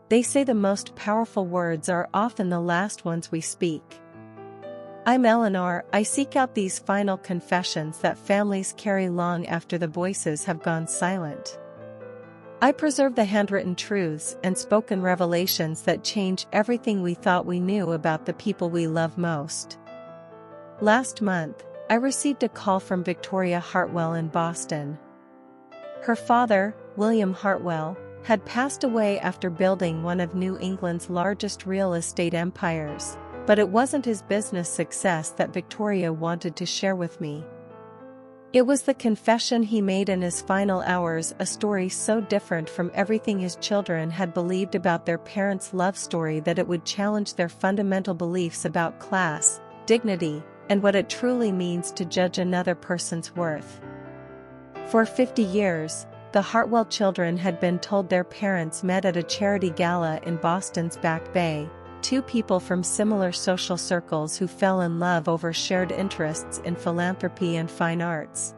They say the most powerful words are often the last ones we speak. I'm Eleanor. I seek out these final confessions that families carry long after the voices have gone silent. I preserve the handwritten truths and spoken revelations that change everything we thought we knew about the people we love most. Last month, I received a call from Victoria Hartwell in Boston. Her father, William Hartwell, had passed away after building one of New England's largest real estate empires, but it wasn't his business success that Victoria wanted to share with me. It was the confession he made in his final hours, a story so different from everything his children had believed about their parents' love story that it would challenge their fundamental beliefs about class, dignity, and what it truly means to judge another person's worth. For 50 years, the Hartwell children had been told their parents met at a charity gala in Boston's Back Bay, two people from similar social circles who fell in love over shared interests in philanthropy and fine arts.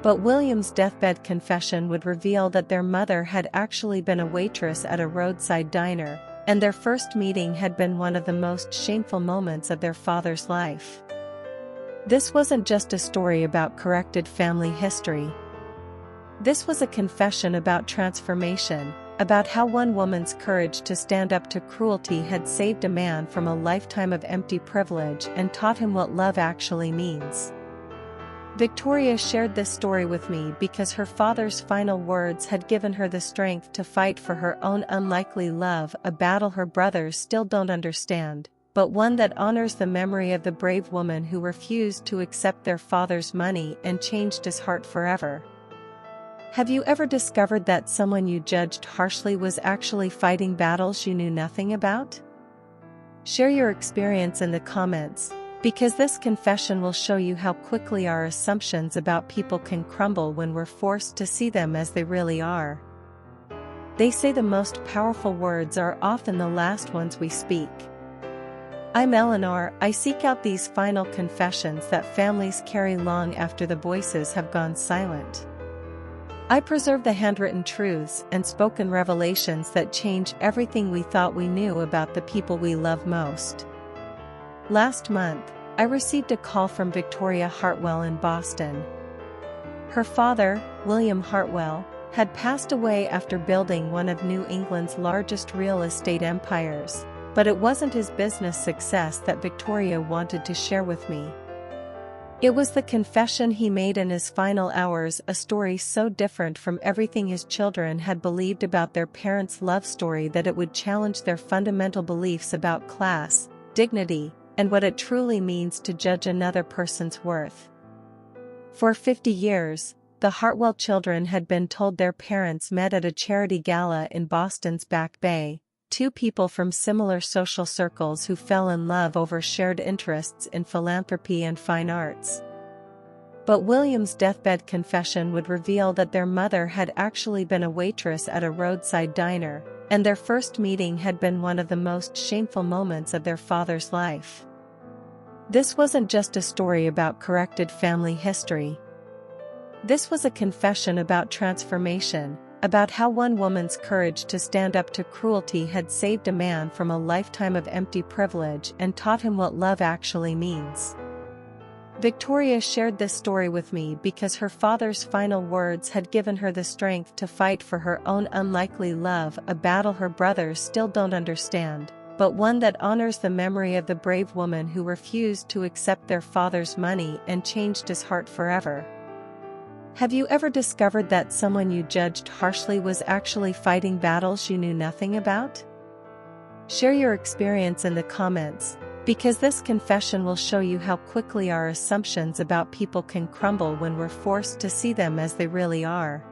But William's deathbed confession would reveal that their mother had actually been a waitress at a roadside diner, and their first meeting had been one of the most shameful moments of their father's life. This wasn't just a story about corrected family history. This was a confession about transformation, about how one woman's courage to stand up to cruelty had saved a man from a lifetime of empty privilege and taught him what love actually means. Victoria shared this story with me because her father's final words had given her the strength to fight for her own unlikely love, a battle her brothers still don't understand, but one that honors the memory of the brave woman who refused to accept their father's money and changed his heart forever. Have you ever discovered that someone you judged harshly was actually fighting battles you knew nothing about? Share your experience in the comments, because this confession will show you how quickly our assumptions about people can crumble when we're forced to see them as they really are. They say the most powerful words are often the last ones we speak. I'm Eleanor. I seek out these final confessions that families carry long after the voices have gone silent. I preserve the handwritten truths and spoken revelations that change everything we thought we knew about the people we love most. Last month, I received a call from Victoria Hartwell in Boston. Her father, William Hartwell, had passed away after building one of New England's largest real estate empires, but it wasn't his business success that Victoria wanted to share with me. It was the confession he made in his final hours, a story so different from everything his children had believed about their parents' love story that it would challenge their fundamental beliefs about class, dignity, and what it truly means to judge another person's worth. For 50 years, the Hartwell children had been told their parents met at a charity gala in Boston's Back Bay, two people from similar social circles who fell in love over shared interests in philanthropy and fine arts. But William's deathbed confession would reveal that their mother had actually been a waitress at a roadside diner, and their first meeting had been one of the most shameful moments of their father's life. This wasn't just a story about corrected family history. This was a confession about transformation, about how one woman's courage to stand up to cruelty had saved a man from a lifetime of empty privilege and taught him what love actually means. Victoria shared this story with me because her father's final words had given her the strength to fight for her own unlikely love, a battle her brothers still don't understand, but one that honors the memory of the brave woman who refused to accept their father's money and changed his heart forever. Have you ever discovered that someone you judged harshly was actually fighting battles you knew nothing about? Share your experience in the comments, because this confession will show you how quickly our assumptions about people can crumble when we're forced to see them as they really are.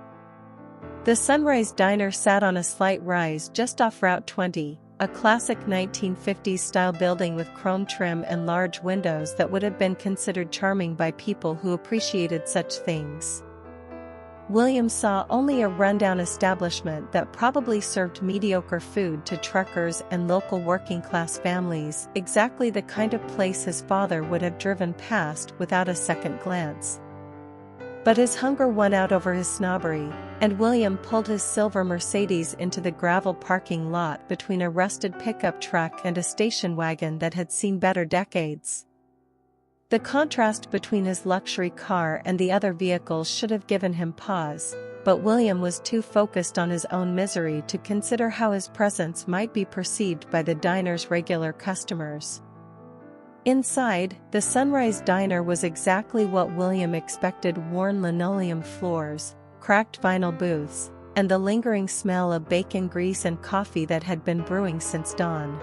The Sunrise Diner sat on a slight rise just off Route 20, a classic 1950s-style building with chrome trim and large windows that would have been considered charming by people who appreciated such things. William saw only a rundown establishment that probably served mediocre food to truckers and local working-class families, exactly the kind of place his father would have driven past without a second glance. But his hunger won out over his snobbery, and William pulled his silver Mercedes into the gravel parking lot between a rusted pickup truck and a station wagon that had seen better decades. The contrast between his luxury car and the other vehicles should have given him pause, but William was too focused on his own misery to consider how his presence might be perceived by the diner's regular customers. Inside, the Sunrise Diner was exactly what William expected: worn linoleum floors, cracked vinyl booths, and the lingering smell of bacon grease and coffee that had been brewing since dawn.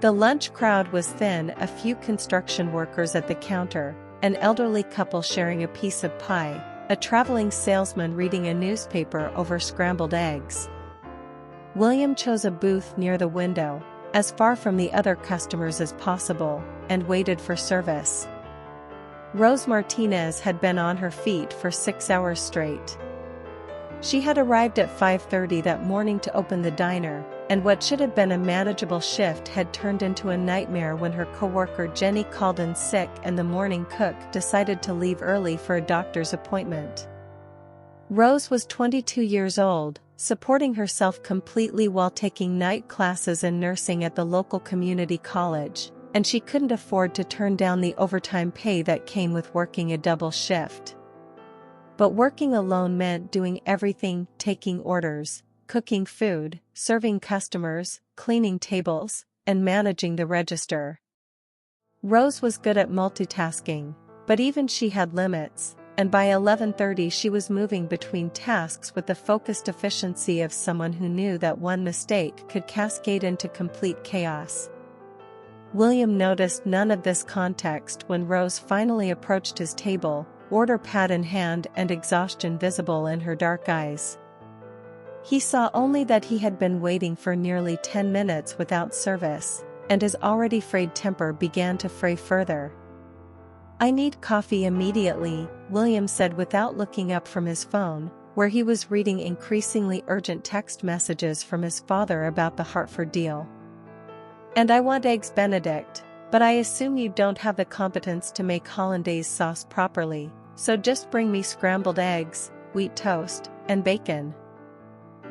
The lunch crowd was thin: a few construction workers at the counter, an elderly couple sharing a piece of pie, a traveling salesman reading a newspaper over scrambled eggs. William chose a booth near the window, as far from the other customers as possible, and waited for service. Rose Martinez had been on her feet for 6 hours straight. She had arrived at 5:30 that morning to open the diner, and what should have been a manageable shift had turned into a nightmare when her coworker Jenny called in sick and the morning cook decided to leave early for a doctor's appointment. Rose was 22 years old, supporting herself completely while taking night classes and nursing at the local community college, and she couldn't afford to turn down the overtime pay that came with working a double shift. But working alone meant doing everything: taking orders, cooking food, serving customers, cleaning tables, and managing the register. Rose was good at multitasking, but even she had limits, and by 11:30 she was moving between tasks with the focused efficiency of someone who knew that one mistake could cascade into complete chaos. William noticed none of this context when Rose finally approached his table, order pad in hand and exhaustion visible in her dark eyes. He saw only that he had been waiting for nearly 10 minutes without service, and his already frayed temper began to fray further. "I need coffee immediately," William said without looking up from his phone, where he was reading increasingly urgent text messages from his father about the Hartford deal. "And I want eggs Benedict, but I assume you don't have the competence to make hollandaise sauce properly, so just bring me scrambled eggs, wheat toast, and bacon.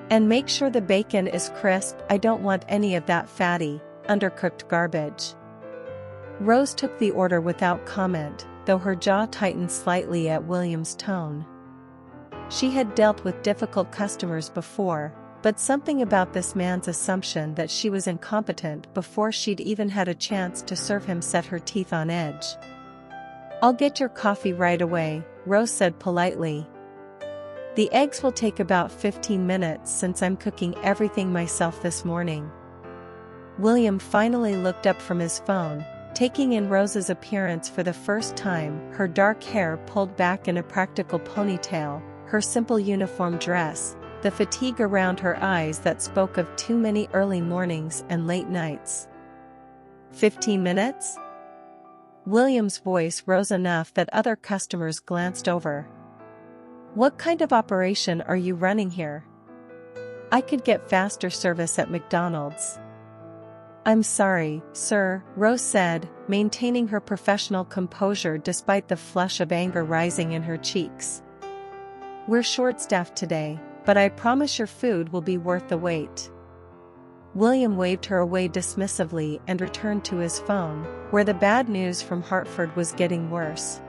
And make sure the bacon is crisp. I don't want any of that fatty, undercooked garbage." Rose took the order without comment, though her jaw tightened slightly at William's tone. She had dealt with difficult customers before, but something about this man's assumption that she was incompetent before she'd even had a chance to serve him set her teeth on edge. "I'll get your coffee right away," Rose said politely. "The eggs will take about 15 minutes since I'm cooking everything myself this morning." William finally looked up from his phone, taking in Rose's appearance for the first time: her dark hair pulled back in a practical ponytail, her simple uniform dress, the fatigue around her eyes that spoke of too many early mornings and late nights. 15 minutes? William's voice rose enough that other customers glanced over. "What kind of operation are you running here? I could get faster service at McDonald's." "I'm sorry, sir," Rose said, maintaining her professional composure despite the flush of anger rising in her cheeks. "We're short-staffed today, but I promise your food will be worth the wait." William waved her away dismissively and returned to his phone, where the bad news from Hartford was getting worse.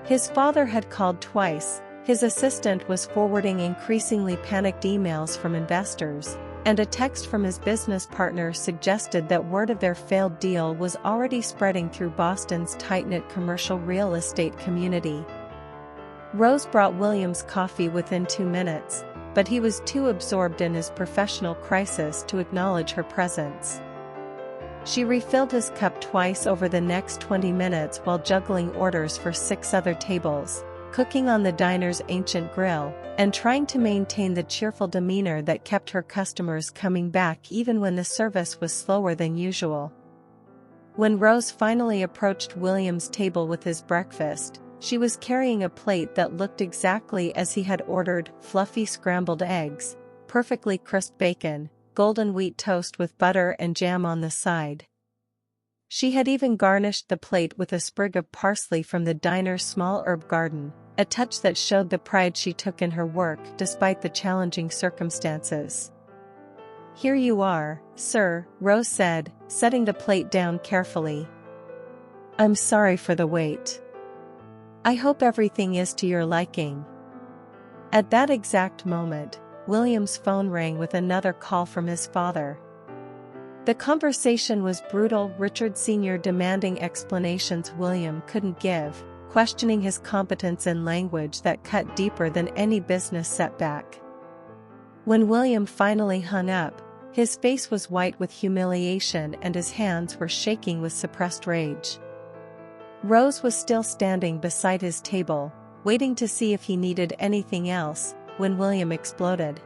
His father had called twice, his assistant was forwarding increasingly panicked emails from investors, and a text from his business partner suggested that word of their failed deal was already spreading through Boston's tight-knit commercial real estate community. Rose brought William's coffee within 2 minutes, but he was too absorbed in his professional crisis to acknowledge her presence. She refilled his cup twice over the next 20 minutes while juggling orders for 6 other tables, cooking on the diner's ancient grill, and trying to maintain the cheerful demeanor that kept her customers coming back even when the service was slower than usual. When Rose finally approached William's table with his breakfast, she was carrying a plate that looked exactly as he had ordered: fluffy scrambled eggs, perfectly crisp bacon, golden wheat toast with butter and jam on the side. She had even garnished the plate with a sprig of parsley from the diner's small herb garden, a touch that showed the pride she took in her work despite the challenging circumstances. "Here you are, sir," Rose said, setting the plate down carefully. "I'm sorry for the wait. I hope everything is to your liking." At that exact moment, William's phone rang with another call from his father. The conversation was brutal, Richard Sr. demanding explanations William couldn't give, questioning his competence in language that cut deeper than any business setback. When William finally hung up, his face was white with humiliation and his hands were shaking with suppressed rage. Rose was still standing beside his table, waiting to see if he needed anything else, when William exploded.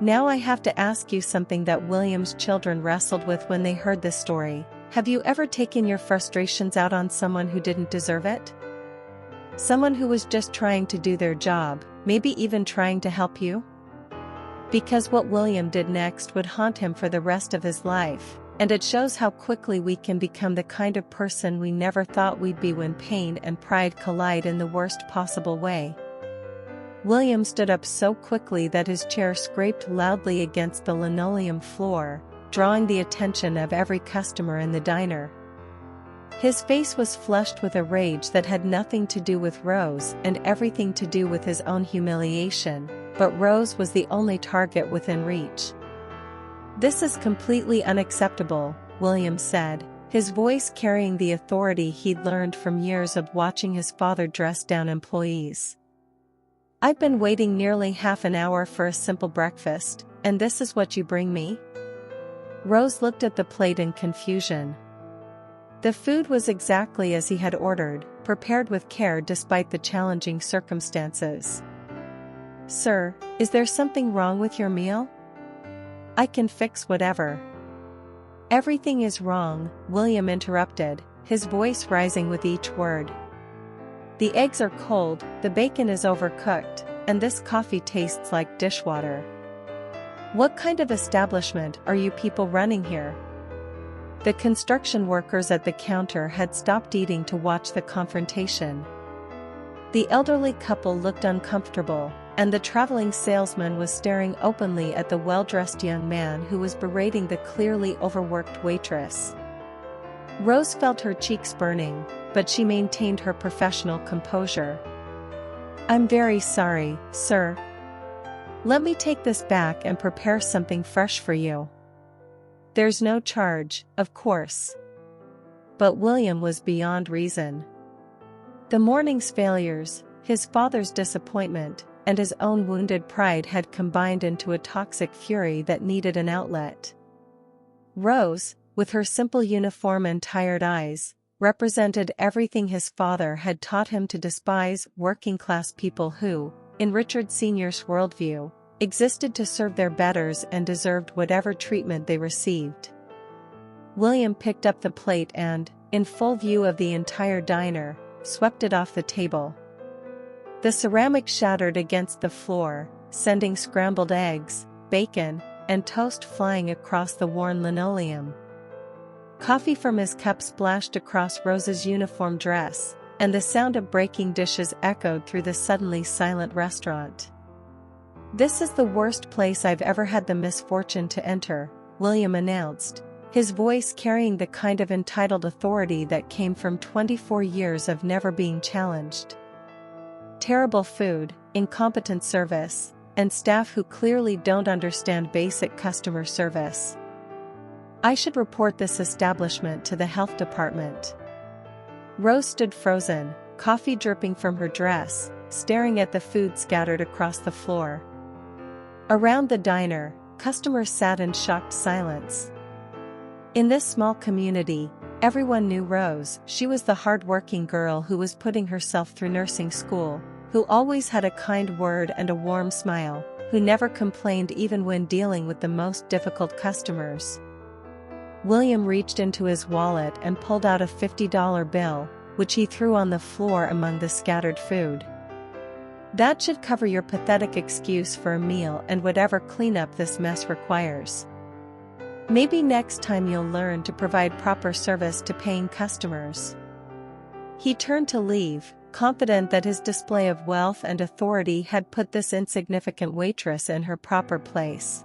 "Now I have to ask you something that William's children wrestled with when they heard this story. Have you ever taken your frustrations out on someone who didn't deserve it? Someone who was just trying to do their job, maybe even trying to help you?" Because what William did next would haunt him for the rest of his life, and it shows how quickly we can become the kind of person we never thought we'd be when pain and pride collide in the worst possible way. William stood up so quickly that his chair scraped loudly against the linoleum floor, drawing the attention of every customer in the diner. His face was flushed with a rage that had nothing to do with Rose and everything to do with his own humiliation, but Rose was the only target within reach. "This is completely unacceptable," William said, his voice carrying the authority he'd learned from years of watching his father dress down employees. "I've been waiting nearly half an hour for a simple breakfast, and this is what you bring me?" Rose looked at the plate in confusion. The food was exactly as he had ordered, prepared with care despite the challenging circumstances. "Sir, is there something wrong with your meal? I can fix whatever." "Everything is wrong," William interrupted, his voice rising with each word. "The eggs are cold, the bacon is overcooked, and this coffee tastes like dishwater. What kind of establishment are you people running here?" The construction workers at the counter had stopped eating to watch the confrontation. The elderly couple looked uncomfortable, and the traveling salesman was staring openly at the well-dressed young man who was berating the clearly overworked waitress. Rose felt her cheeks burning, but she maintained her professional composure. "I'm very sorry, sir. Let me take this back and prepare something fresh for you. There's no charge, of course." But William was beyond reason. The morning's failures, his father's disappointment, and his own wounded pride had combined into a toxic fury that needed an outlet. Rose, with her simple uniform and tired eyes, represented everything his father had taught him to despise: working-class people who, in Richard Sr.'s worldview, existed to serve their betters and deserved whatever treatment they received. William picked up the plate and, in full view of the entire diner, swept it off the table. The ceramic shattered against the floor, sending scrambled eggs, bacon, and toast flying across the worn linoleum. Coffee from his cup splashed across Rose's uniform dress, and the sound of breaking dishes echoed through the suddenly silent restaurant. "This is the worst place I've ever had the misfortune to enter," William announced, his voice carrying the kind of entitled authority that came from 24 years of never being challenged. "Terrible food, incompetent service, and staff who clearly don't understand basic customer service. I should report this establishment to the health department." Rose stood frozen, coffee dripping from her dress, staring at the food scattered across the floor. Around the diner, customers sat in shocked silence. In this small community, everyone knew Rose. She was the hard-working girl who was putting herself through nursing school, who always had a kind word and a warm smile, who never complained even when dealing with the most difficult customers. William reached into his wallet and pulled out a $50 bill, which he threw on the floor among the scattered food. "That should cover your pathetic excuse for a meal and whatever cleanup this mess requires. Maybe next time you'll learn to provide proper service to paying customers." He turned to leave, confident that his display of wealth and authority had put this insignificant waitress in her proper place.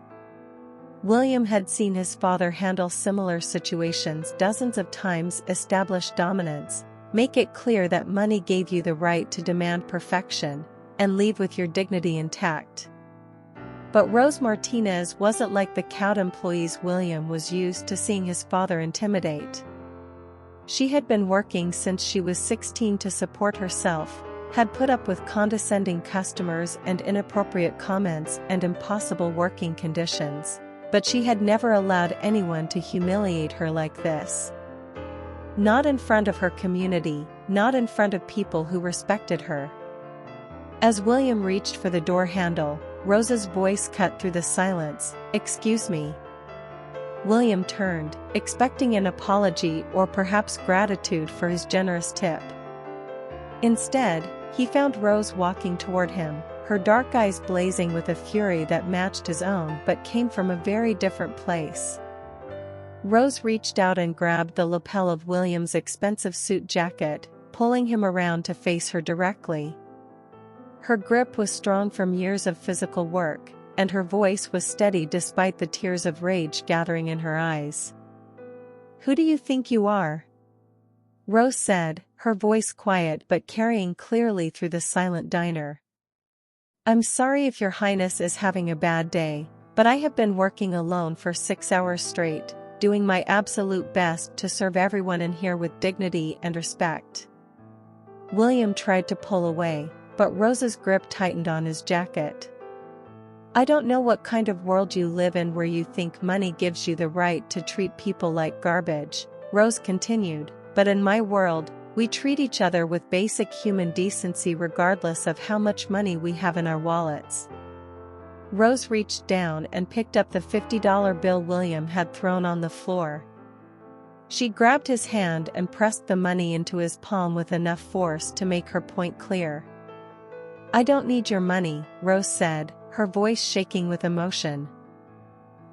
William had seen his father handle similar situations dozens of times, establish dominance, make it clear that money gave you the right to demand perfection, and leave with your dignity intact. But Rose Martinez wasn't like the cowed employees William was used to seeing his father intimidate. She had been working since she was 16 to support herself, had put up with condescending customers and inappropriate comments and impossible working conditions, but she had never allowed anyone to humiliate her like this. Not in front of her community, not in front of people who respected her. As William reached for the door handle, Rose's voice cut through the silence. "Excuse me." William turned, expecting an apology or perhaps gratitude for his generous tip. Instead, he found Rose walking toward him, her dark eyes blazing with a fury that matched his own but came from a very different place. Rose reached out and grabbed the lapel of William's expensive suit jacket, pulling him around to face her directly. Her grip was strong from years of physical work, and her voice was steady despite the tears of rage gathering in her eyes. "Who do you think you are?" Rose said, her voice quiet but carrying clearly through the silent diner. "I'm sorry if your highness is having a bad day, but I have been working alone for 6 hours straight, doing my absolute best to serve everyone in here with dignity and respect." William tried to pull away, but Rose's grip tightened on his jacket. "I don't know what kind of world you live in where you think money gives you the right to treat people like garbage," Rose continued, "but in my world, we treat each other with basic human decency regardless of how much money we have in our wallets." Rose reached down and picked up the $50 bill William had thrown on the floor. She grabbed his hand and pressed the money into his palm with enough force to make her point clear. "I don't need your money," Rose said, her voice shaking with emotion.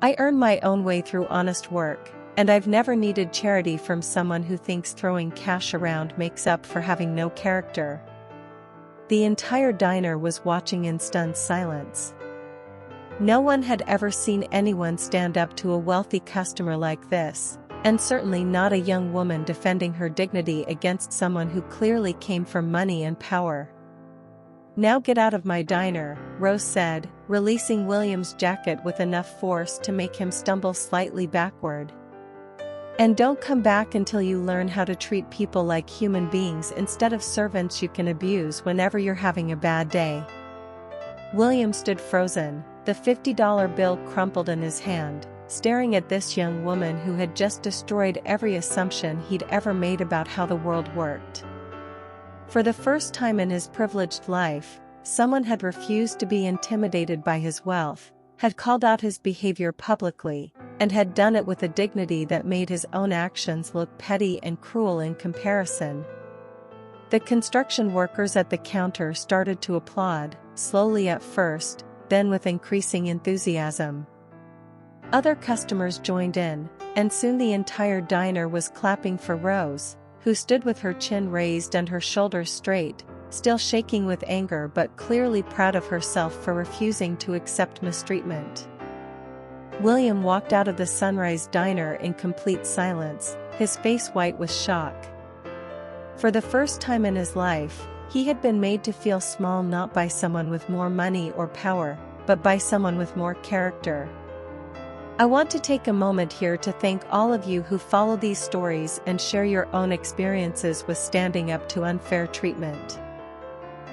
"I earn my own way through honest work, and I've never needed charity from someone who thinks throwing cash around makes up for having no character." The entire diner was watching in stunned silence. No one had ever seen anyone stand up to a wealthy customer like this, and certainly not a young woman defending her dignity against someone who clearly came from money and power. "Now get out of my diner," Rose said, releasing William's jacket with enough force to make him stumble slightly backward. "And don't come back until you learn how to treat people like human beings instead of servants you can abuse whenever you're having a bad day." William stood frozen, the $50 bill crumpled in his hand, staring at this young woman who had just destroyed every assumption he'd ever made about how the world worked. For the first time in his privileged life, someone had refused to be intimidated by his wealth, had called out his behavior publicly, and had done it with a dignity that made his own actions look petty and cruel in comparison. The construction workers at the counter started to applaud, slowly at first, then with increasing enthusiasm. Other customers joined in, and soon the entire diner was clapping for Rose, who stood with her chin raised and her shoulders straight, still shaking with anger but clearly proud of herself for refusing to accept mistreatment. William walked out of the Sunrise Diner in complete silence, his face white with shock. For the first time in his life, he had been made to feel small not by someone with more money or power, but by someone with more character. I want to take a moment here to thank all of you who follow these stories and share your own experiences with standing up to unfair treatment.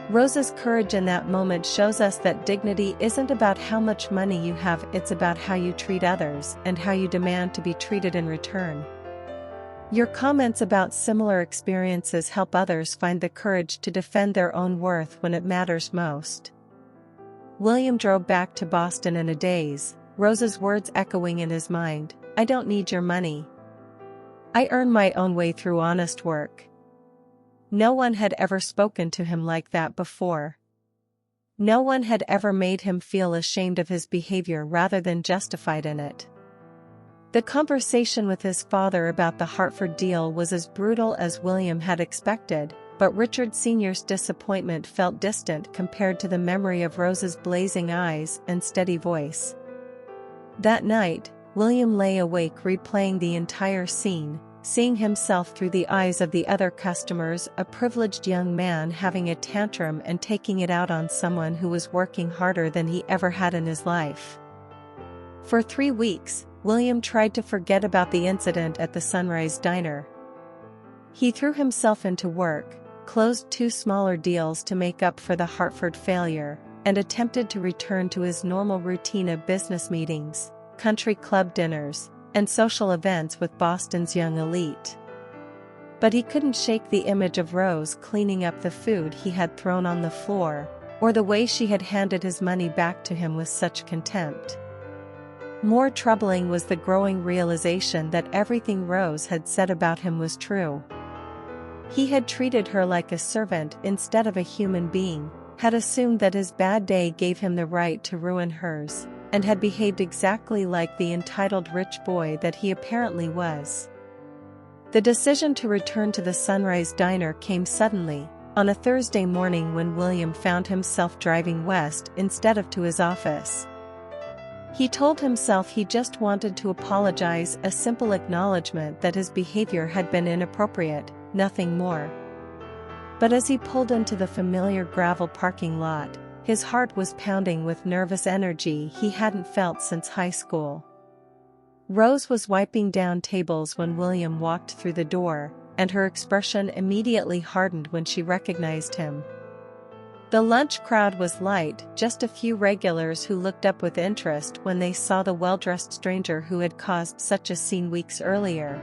Rose's courage in that moment shows us that dignity isn't about how much money you have, it's about how you treat others and how you demand to be treated in return. Your comments about similar experiences help others find the courage to defend their own worth when it matters most. William drove back to Boston in a daze, Rose's words echoing in his mind, "I don't need your money. I earn my own way through honest work." No one had ever spoken to him like that before. No one had ever made him feel ashamed of his behavior rather than justified in it. The conversation with his father about the Hartford deal was as brutal as William had expected, but Richard Sr.'s disappointment felt distant compared to the memory of Rose's blazing eyes and steady voice. That night, William lay awake replaying the entire scene, seeing himself through the eyes of the other customers, a privileged young man having a tantrum and taking it out on someone who was working harder than he ever had in his life. For 3 weeks, William tried to forget about the incident at the Sunrise Diner. He threw himself into work, closed 2 smaller deals to make up for the Hartford failure, and attempted to return to his normal routine of business meetings, country club dinners, and social events with Boston's young elite. But he couldn't shake the image of Rose cleaning up the food he had thrown on the floor, or the way she had handed his money back to him with such contempt. More troubling was the growing realization that everything Rose had said about him was true. He had treated her like a servant instead of a human being, had assumed that his bad day gave him the right to ruin hers, and had behaved exactly like the entitled rich boy that he apparently was. The decision to return to the Sunrise Diner came suddenly, on a Thursday morning when William found himself driving west instead of to his office. He told himself he just wanted to apologize, a simple acknowledgement that his behavior had been inappropriate, nothing more. But as he pulled into the familiar gravel parking lot, his heart was pounding with nervous energy he hadn't felt since high school. Rose was wiping down tables when William walked through the door, and her expression immediately hardened when she recognized him. The lunch crowd was light, just a few regulars who looked up with interest when they saw the well-dressed stranger who had caused such a scene weeks earlier.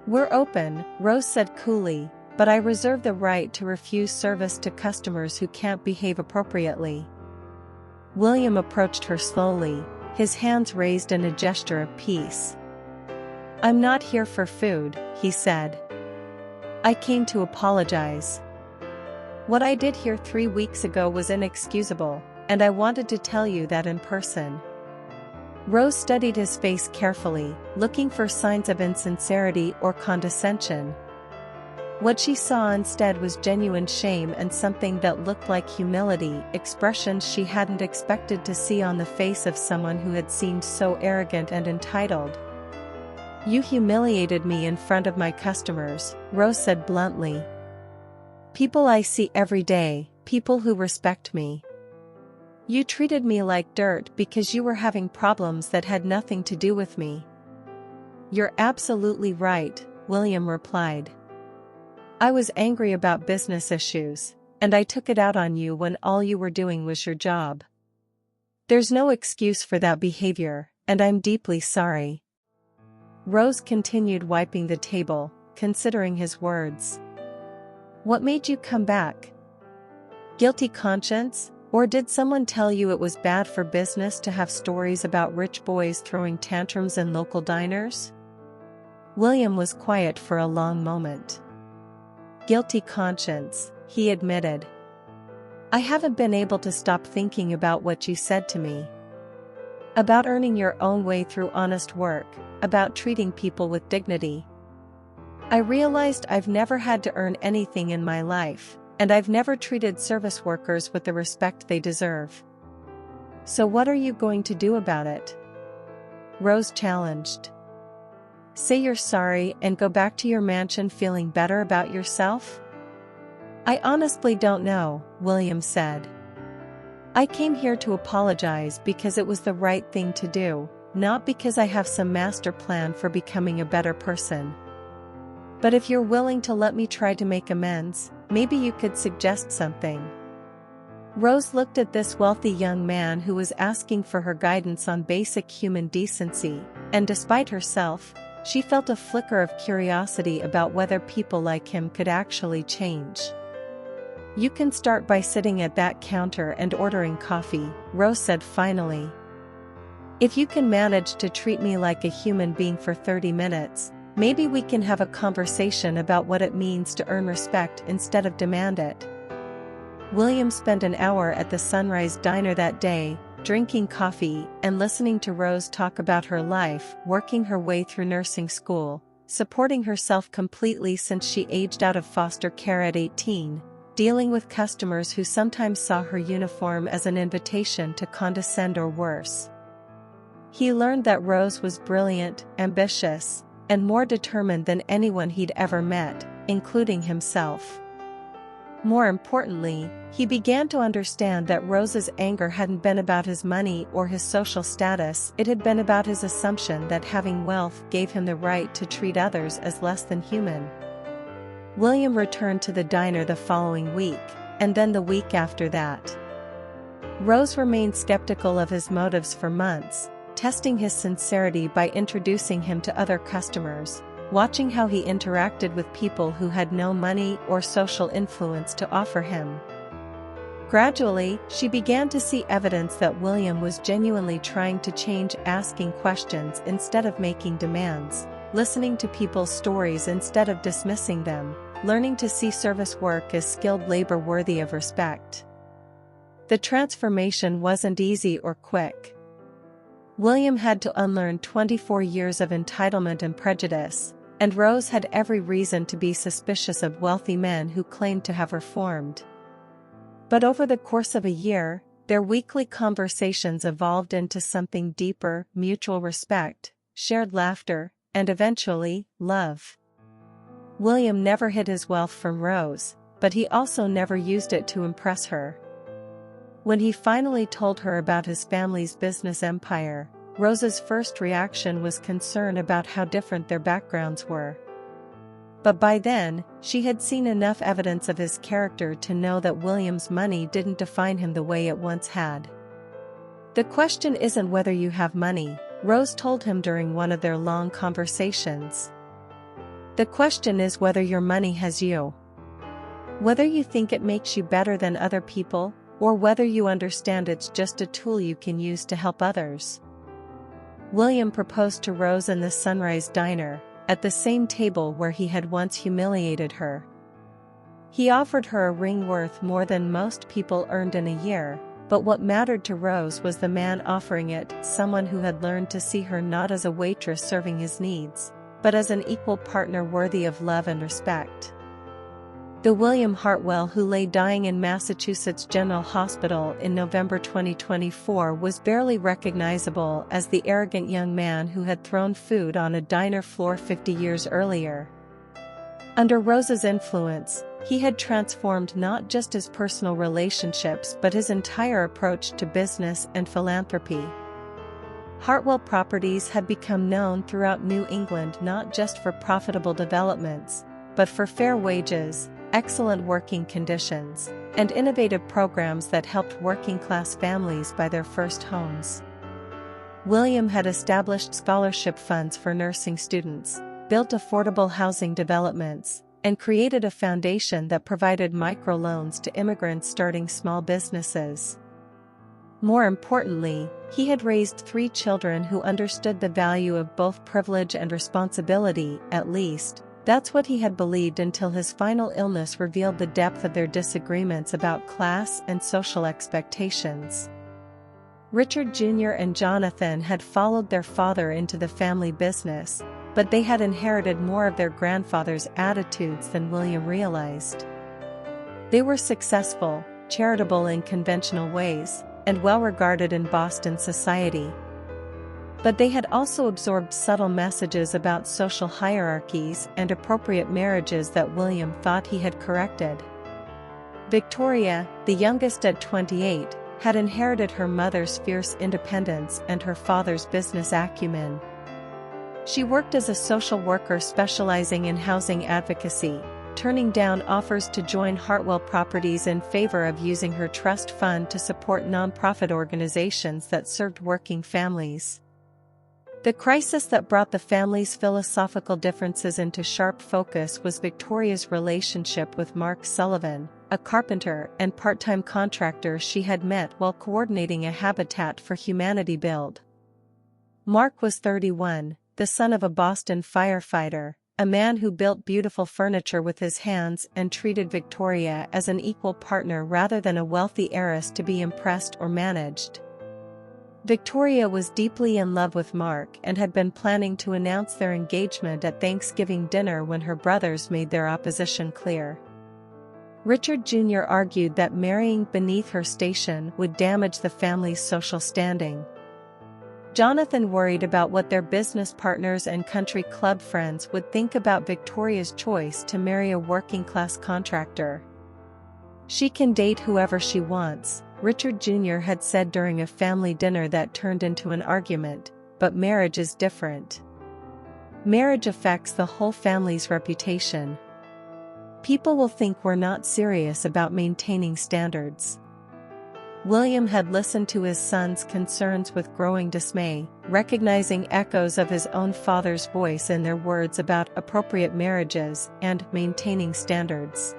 "We're open," Rose said coolly, "but I reserve the right to refuse service to customers who can't behave appropriately." William approached her slowly, his hands raised in a gesture of peace. "I'm not here for food," he said. "I came to apologize. What I did here 3 weeks ago was inexcusable, and I wanted to tell you that in person." Rose studied his face carefully, looking for signs of insincerity or condescension. What she saw instead was genuine shame and something that looked like humility, expressions she hadn't expected to see on the face of someone who had seemed so arrogant and entitled. "You humiliated me in front of my customers," Rose said bluntly. "People I see every day, people who respect me. You treated me like dirt because you were having problems that had nothing to do with me." "You're absolutely right," William replied. "I was angry about business issues, and I took it out on you when all you were doing was your job. There's no excuse for that behavior, and I'm deeply sorry." Rose continued wiping the table, considering his words. "What made you come back? Guilty conscience, or did someone tell you it was bad for business to have stories about rich boys throwing tantrums in local diners?" William was quiet for a long moment. "Guilty conscience," he admitted. "I haven't been able to stop thinking about what you said to me. About earning your own way through honest work, about treating people with dignity. I realized I've never had to earn anything in my life, and I've never treated service workers with the respect they deserve. So what are you going to do about it?" Rose challenged. "Say you're sorry and go back to your mansion feeling better about yourself?" "I honestly don't know," William said. "I came here to apologize because it was the right thing to do, not because I have some master plan for becoming a better person. But if you're willing to let me try to make amends, maybe you could suggest something." Rose looked at this wealthy young man who was asking for her guidance on basic human decency, and despite herself, she felt a flicker of curiosity about whether people like him could actually change. "You can start by sitting at that counter and ordering coffee," Rose said finally. "If you can manage to treat me like a human being for 30 minutes, maybe we can have a conversation about what it means to earn respect instead of demand it." William spent an hour at the Sunrise Diner that day, drinking coffee and listening to Rose talk about her life, working her way through nursing school, supporting herself completely since she aged out of foster care at 18, dealing with customers who sometimes saw her uniform as an invitation to condescend or worse. He learned that Rose was brilliant, ambitious, and more determined than anyone he'd ever met, including himself. More importantly, he began to understand that Rose's anger hadn't been about his money or his social status, it had been about his assumption that having wealth gave him the right to treat others as less than human. William returned to the diner the following week, and then the week after that. Rose remained skeptical of his motives for months, testing his sincerity by introducing him to other customers, watching how he interacted with people who had no money or social influence to offer him. Gradually, she began to see evidence that William was genuinely trying to change, asking questions instead of making demands, listening to people's stories instead of dismissing them, learning to see service work as skilled labor worthy of respect. The transformation wasn't easy or quick. William had to unlearn 24 years of entitlement and prejudice, and Rose had every reason to be suspicious of wealthy men who claimed to have reformed. But over the course of a year, their weekly conversations evolved into something deeper: mutual respect, shared laughter, and eventually, love. William never hid his wealth from Rose, but he also never used it to impress her. When he finally told her about his family's business empire, Rose's first reaction was concern about how different their backgrounds were. But by then, she had seen enough evidence of his character to know that William's money didn't define him the way it once had. "The question isn't whether you have money," Rose told him during one of their long conversations. "The question is whether your money has you. Whether you think it makes you better than other people, or whether you understand it's just a tool you can use to help others." William proposed to Rose in the Sunrise Diner, at the same table where he had once humiliated her. He offered her a ring worth more than most people earned in a year, but what mattered to Rose was the man offering it, someone who had learned to see her not as a waitress serving his needs, but as an equal partner worthy of love and respect. The William Hartwell who lay dying in Massachusetts General Hospital in November 2024 was barely recognizable as the arrogant young man who had thrown food on a diner floor 50 years earlier. Under Rose's influence, he had transformed not just his personal relationships but his entire approach to business and philanthropy. Hartwell Properties had become known throughout New England not just for profitable developments, but for fair wages, excellent working conditions, and innovative programs that helped working-class families buy their first homes. William had established scholarship funds for nursing students, built affordable housing developments, and created a foundation that provided microloans to immigrants starting small businesses. More importantly, he had raised 3 children who understood the value of both privilege and responsibility, at least. That's what he had believed until his final illness revealed the depth of their disagreements about class and social expectations. Richard Jr. and Jonathan had followed their father into the family business, but they had inherited more of their grandfather's attitudes than William realized. They were successful, charitable in conventional ways, and well regarded in Boston society. But they had also absorbed subtle messages about social hierarchies and appropriate marriages that William thought he had corrected. Victoria, the youngest at 28, had inherited her mother's fierce independence and her father's business acumen. She worked as a social worker specializing in housing advocacy, turning down offers to join Hartwell Properties in favor of using her trust fund to support nonprofit organizations that served working families. The crisis that brought the family's philosophical differences into sharp focus was Victoria's relationship with Mark Sullivan, a carpenter and part-time contractor she had met while coordinating a Habitat for Humanity build. Mark was 31, the son of a Boston firefighter, a man who built beautiful furniture with his hands and treated Victoria as an equal partner rather than a wealthy heiress to be impressed or managed. Victoria was deeply in love with Mark and had been planning to announce their engagement at Thanksgiving dinner when her brothers made their opposition clear. Richard Jr. argued that marrying beneath her station would damage the family's social standing. Jonathan worried about what their business partners and country club friends would think about Victoria's choice to marry a working-class contractor. "She can date whoever she wants," Richard Jr. had said during a family dinner that turned into an argument, "but marriage is different. Marriage affects the whole family's reputation. People will think we're not serious about maintaining standards." William had listened to his son's concerns with growing dismay, recognizing echoes of his own father's voice in their words about appropriate marriages and maintaining standards.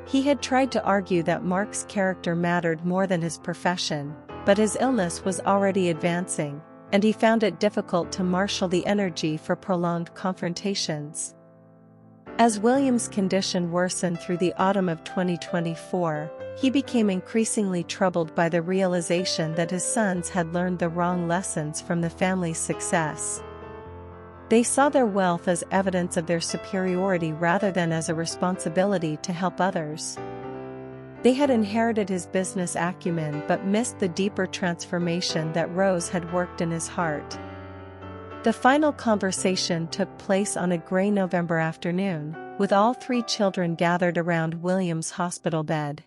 He had tried to argue that Mark's character mattered more than his profession, but his illness was already advancing, and he found it difficult to marshal the energy for prolonged confrontations. As William's condition worsened through the autumn of 2024, he became increasingly troubled by the realization that his sons had learned the wrong lessons from the family's success. They saw their wealth as evidence of their superiority rather than as a responsibility to help others. They had inherited his business acumen but missed the deeper transformation that Rose had worked in his heart. The final conversation took place on a gray November afternoon, with all three children gathered around William's hospital bed.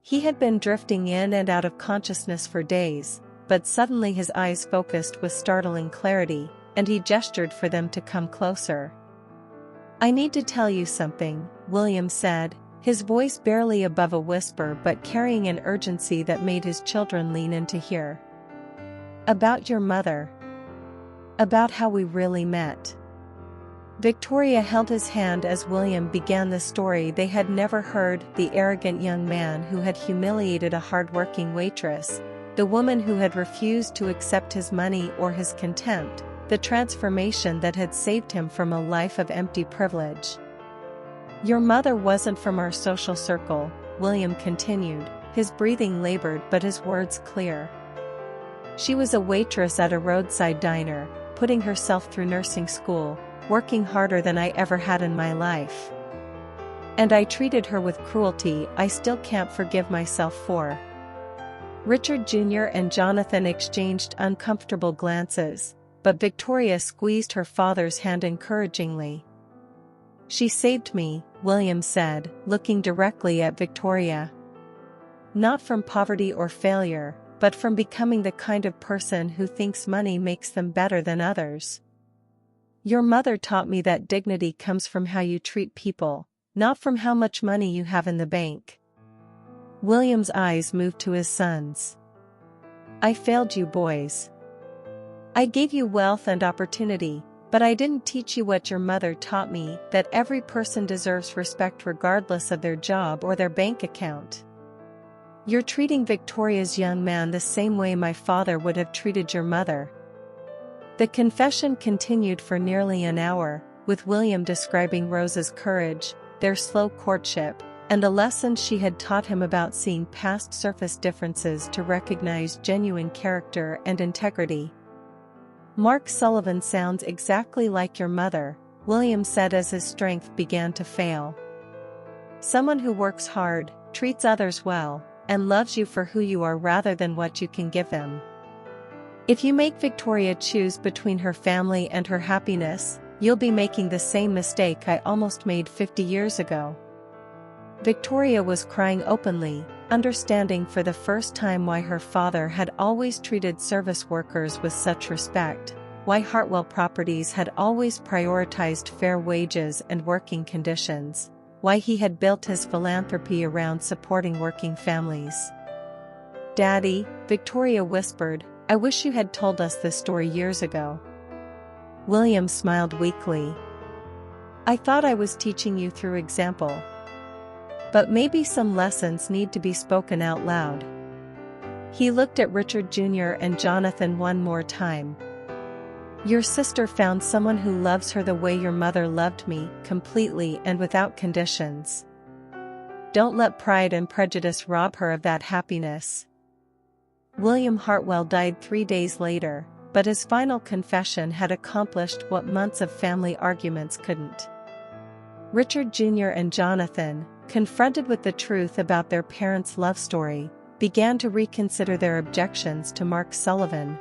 He had been drifting in and out of consciousness for days, but suddenly his eyes focused with startling clarity, and he gestured for them to come closer. "I need to tell you something," William said, his voice barely above a whisper but carrying an urgency that made his children lean in to hear. "About your mother. About how we really met." Victoria held his hand as William began the story they had never heard, the arrogant young man who had humiliated a hard-working waitress, the woman who had refused to accept his money or his contempt, the transformation that had saved him from a life of empty privilege. "Your mother wasn't from our social circle," William continued, his breathing labored but his words clear. "She was a waitress at a roadside diner, putting herself through nursing school, working harder than I ever had in my life. And I treated her with cruelty I still can't forgive myself for." Richard Jr. and Jonathan exchanged uncomfortable glances, but Victoria squeezed her father's hand encouragingly. "She saved me," William said, looking directly at Victoria. "Not from poverty or failure, but from becoming the kind of person who thinks money makes them better than others. Your mother taught me that dignity comes from how you treat people, not from how much money you have in the bank." William's eyes moved to his sons. "I failed you boys. I gave you wealth and opportunity, but I didn't teach you what your mother taught me, that every person deserves respect regardless of their job or their bank account. You're treating Victoria's young man the same way my father would have treated your mother." The confession continued for nearly an hour, with William describing Rose's courage, their slow courtship, and a lesson she had taught him about seeing past surface differences to recognize genuine character and integrity. "Mark Sullivan sounds exactly like your mother," William said as his strength began to fail. "Someone who works hard, treats others well, and loves you for who you are rather than what you can give them. If you make Victoria choose between her family and her happiness, you'll be making the same mistake I almost made 50 years ago." Victoria was crying openly, understanding for the first time why her father had always treated service workers with such respect, why Hartwell Properties had always prioritized fair wages and working conditions, why he had built his philanthropy around supporting working families. "Daddy," Victoria whispered, "I wish you had told us this story years ago." William smiled weakly. "I thought I was teaching you through example. But maybe some lessons need to be spoken out loud." He looked at Richard Jr. and Jonathan one more time. "Your sister found someone who loves her the way your mother loved me, completely and without conditions. Don't let pride and prejudice rob her of that happiness." William Hartwell died 3 days later, but his final confession had accomplished what months of family arguments couldn't. Richard Jr. and Jonathan, confronted with the truth about their parents' love story, began to reconsider their objections to Mark Sullivan.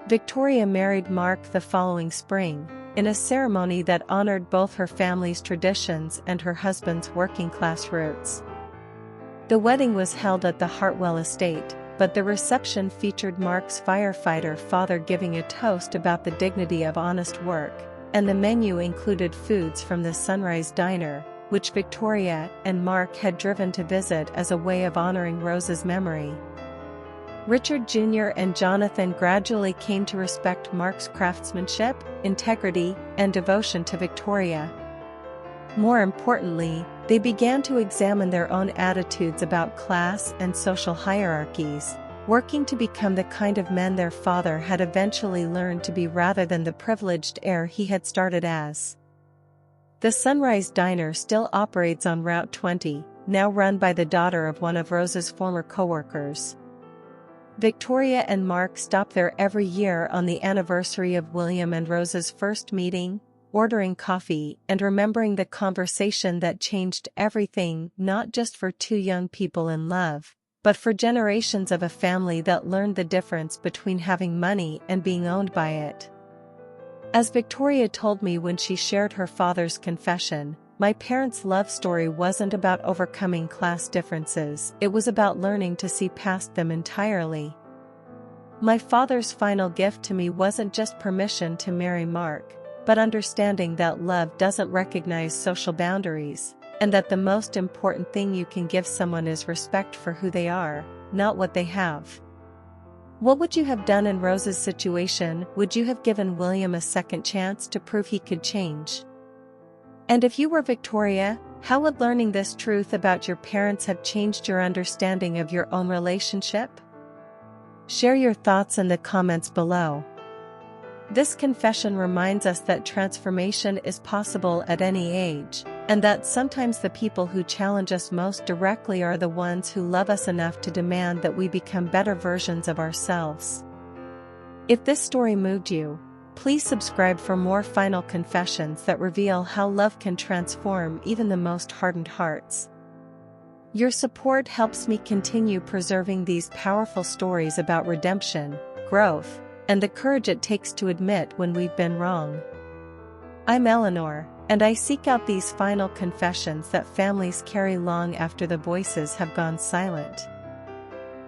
Victoria married Mark the following spring, in a ceremony that honored both her family's traditions and her husband's working-class roots. The wedding was held at the Hartwell estate, but the reception featured Mark's firefighter father giving a toast about the dignity of honest work, and the menu included foods from the Sunrise Diner, which Victoria and Mark had driven to visit as a way of honoring Rose's memory. Richard Jr. and Jonathan gradually came to respect Mark's craftsmanship, integrity, and devotion to Victoria. More importantly, they began to examine their own attitudes about class and social hierarchies, working to become the kind of men their father had eventually learned to be rather than the privileged heir he had started as. The Sunrise Diner still operates on Route 20, now run by the daughter of one of Rose's former co-workers. Victoria and Mark stop there every year on the anniversary of William and Rose's first meeting, ordering coffee and remembering the conversation that changed everything, not just for two young people in love, but for generations of a family that learned the difference between having money and being owned by it. As Victoria told me when she shared her father's confession, my parents' love story wasn't about overcoming class differences, it was about learning to see past them entirely. My father's final gift to me wasn't just permission to marry Mark, but understanding that love doesn't recognize social boundaries, and that the most important thing you can give someone is respect for who they are, not what they have. What would you have done in Rose's situation? Would you have given William a second chance to prove he could change? And if you were Victoria, how would learning this truth about your parents have changed your understanding of your own relationship? Share your thoughts in the comments below. This confession reminds us that transformation is possible at any age, and that sometimes the people who challenge us most directly are the ones who love us enough to demand that we become better versions of ourselves. If this story moved you, please subscribe for more final confessions that reveal how love can transform even the most hardened hearts. Your support helps me continue preserving these powerful stories about redemption, growth, and the courage it takes to admit when we've been wrong. I'm Eleanor, and I seek out these final confessions that families carry long after the voices have gone silent.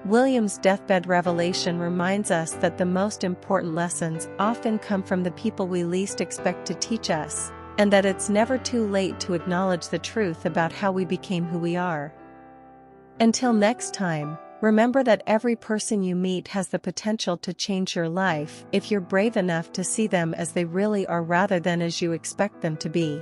William's deathbed revelation reminds us that the most important lessons often come from the people we least expect to teach us, and that it's never too late to acknowledge the truth about how we became who we are. Until next time, remember that every person you meet has the potential to change your life if you're brave enough to see them as they really are rather than as you expect them to be.